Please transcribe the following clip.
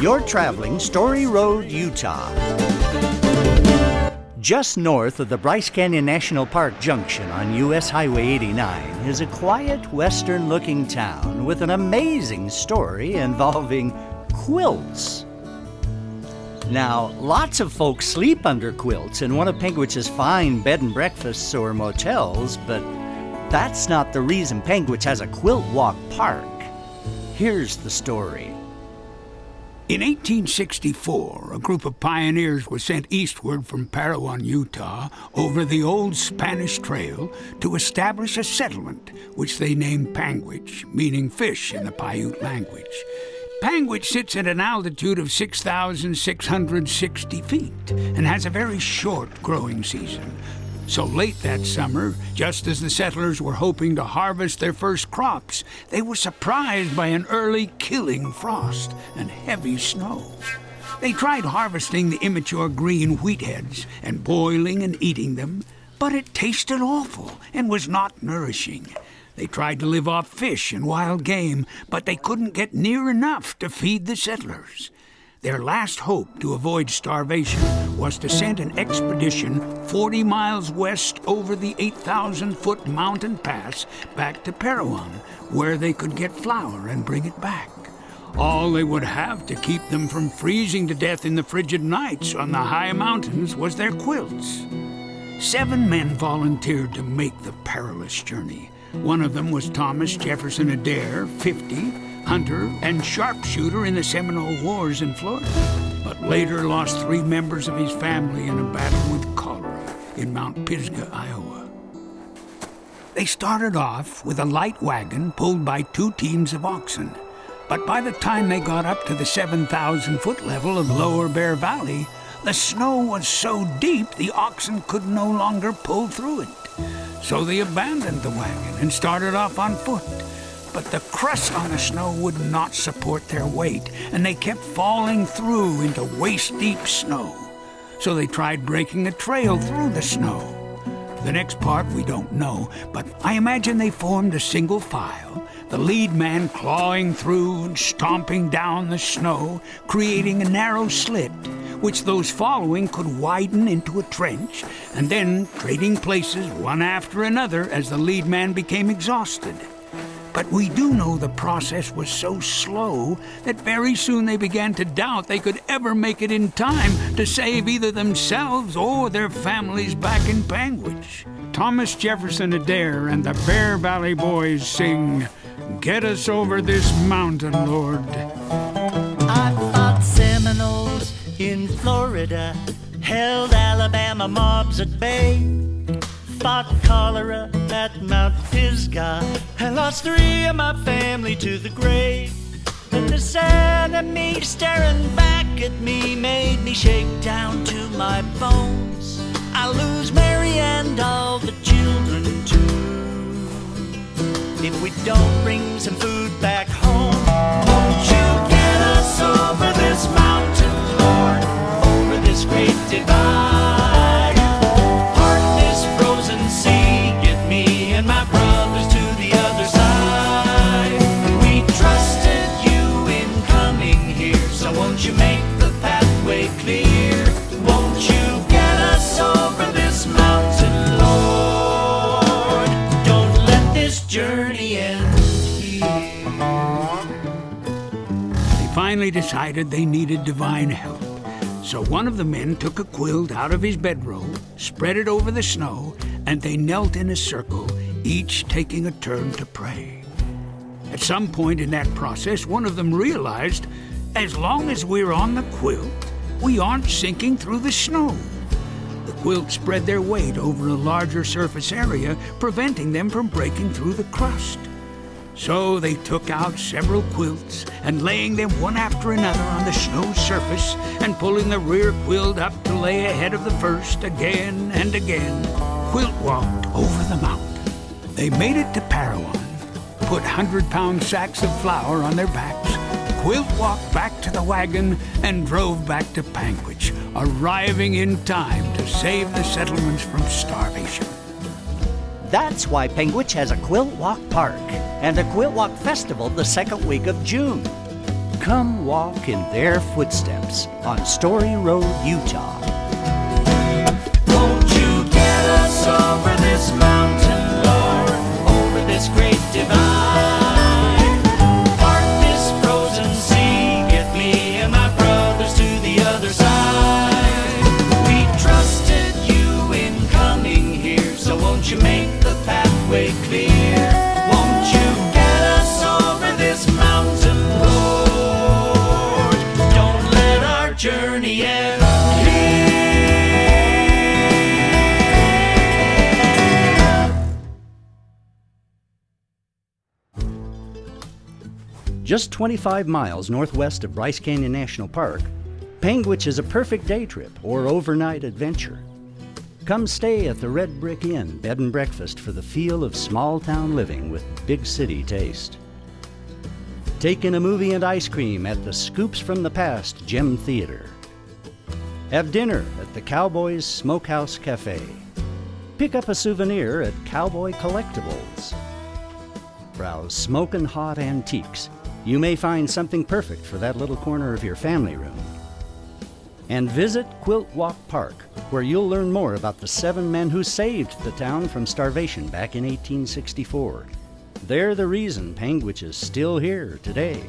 You're traveling Story Road, Utah. Just north of the Bryce Canyon National Park junction on US Highway 89 is a quiet, western-looking town with an amazing story involving quilts. Now, lots of folks sleep under quilts in one of Panguitch's fine bed and breakfasts or motels, but that's not the reason Panguitch has a quilt walk park. Here's the story. In 1864, a group of pioneers was sent eastward from Parowan, Utah, over the old Spanish Trail to establish a settlement, which they named Panguitch, meaning fish in the Paiute language. Panguitch sits at an altitude of 6,660 feet and has a very short growing season. So late that summer, just as the settlers were hoping to harvest their first crops, they were surprised by an early killing frost and heavy snow. They tried harvesting the immature green wheat heads and boiling and eating them, but it tasted awful and was not nourishing. They tried to live off fish and wild game, but they couldn't get near enough to feed the settlers. Their last hope to avoid starvation was to send an expedition 40 miles west over the 8,000-foot mountain pass back to Parowan, where they could get flour and bring it back. All they would have to keep them from freezing to death in the frigid nights on the high mountains was their quilts. 7 men volunteered to make the perilous journey. One of them was Thomas Jefferson Adair, 50, hunter and sharpshooter in the Seminole Wars in Florida, but later lost 3 members of his family in a battle with cholera in Mount Pisgah, Iowa. They started off with a light wagon pulled by 2 teams of oxen, but by the time they got up to the 7,000-foot level of Lower Bear Valley, the snow was so deep the oxen could no longer pull through it. So they abandoned the wagon and started off on foot. But the crust on the snow would not support their weight, and they kept falling through into waist-deep snow. So they tried breaking a trail through the snow. The next part we don't know, but I imagine they formed a single file, the lead man clawing through and stomping down the snow, creating a narrow slit, which those following could widen into a trench, and then trading places one after another as the lead man became exhausted. But we do know the process was so slow that very soon they began to doubt they could ever make it in time to save either themselves or their families back in Panguitch. Thomas Jefferson Adair and the Bear Valley Boys sing, "Get us over this mountain, Lord." I fought Seminoles in Florida, held Alabama mobs at bay, fought cholera at Mount Pisgah, and lost 3 of my family to the grave. But the sound of me staring back at me made me shake down to my bones. I lose Mary and all the children too. If we don't bring some food back home, won't you get us over this mountain, Lord, over this great divide? My brothers to the other side. We trusted you in coming here, so won't you make the pathway clear? Won't you get us over this mountain, Lord? Don't let this journey end here. They finally decided they needed divine help. So one of the men took a quilt out of his bedroll, spread it over the snow, and they knelt in a circle, each taking a turn to pray. At some point in that process, one of them realized, as long as we're on the quilt, we aren't sinking through the snow. The quilt spread their weight over a larger surface area, preventing them from breaking through the crust. So they took out several quilts, and laying them one after another on the snow surface, and pulling the rear quilt up to lay ahead of the first again and again, quilt walked over the mountain. They made it to Parowan, put 100-pound sacks of flour on their backs, quilt walked back to the wagon, and drove back to Panguitch, arriving in time to save the settlements from starvation. That's why Panguitch has a quilt walk park and a quilt walk festival the second week of June. Come walk in their footsteps on Story Road, Utah. Won't you get us over this mountain, Lord, over this great divide? Part this frozen sea, get me and my brothers to the other side. We trusted you in coming here, so won't you make the pathway clear? Won't you get us over this mountain, Lord? Don't let our journey end here. Just 25 miles northwest of Bryce Canyon National Park, Panguitch is a perfect day trip or overnight adventure. Come stay at the Red Brick Inn Bed and Breakfast for the feel of small-town living with big city taste. Take in a movie and ice cream at the Scoops from the Past Gem Theater. Have dinner at the Cowboys Smokehouse Cafe. Pick up a souvenir at Cowboy Collectibles. Browse smokin' hot antiques. You may find something perfect for that little corner of your family room. And visit QUILTWalk Park, where you'll learn more about the 7 men who saved the town from starvation back in 1864. They're the reason Panguitch is still here today.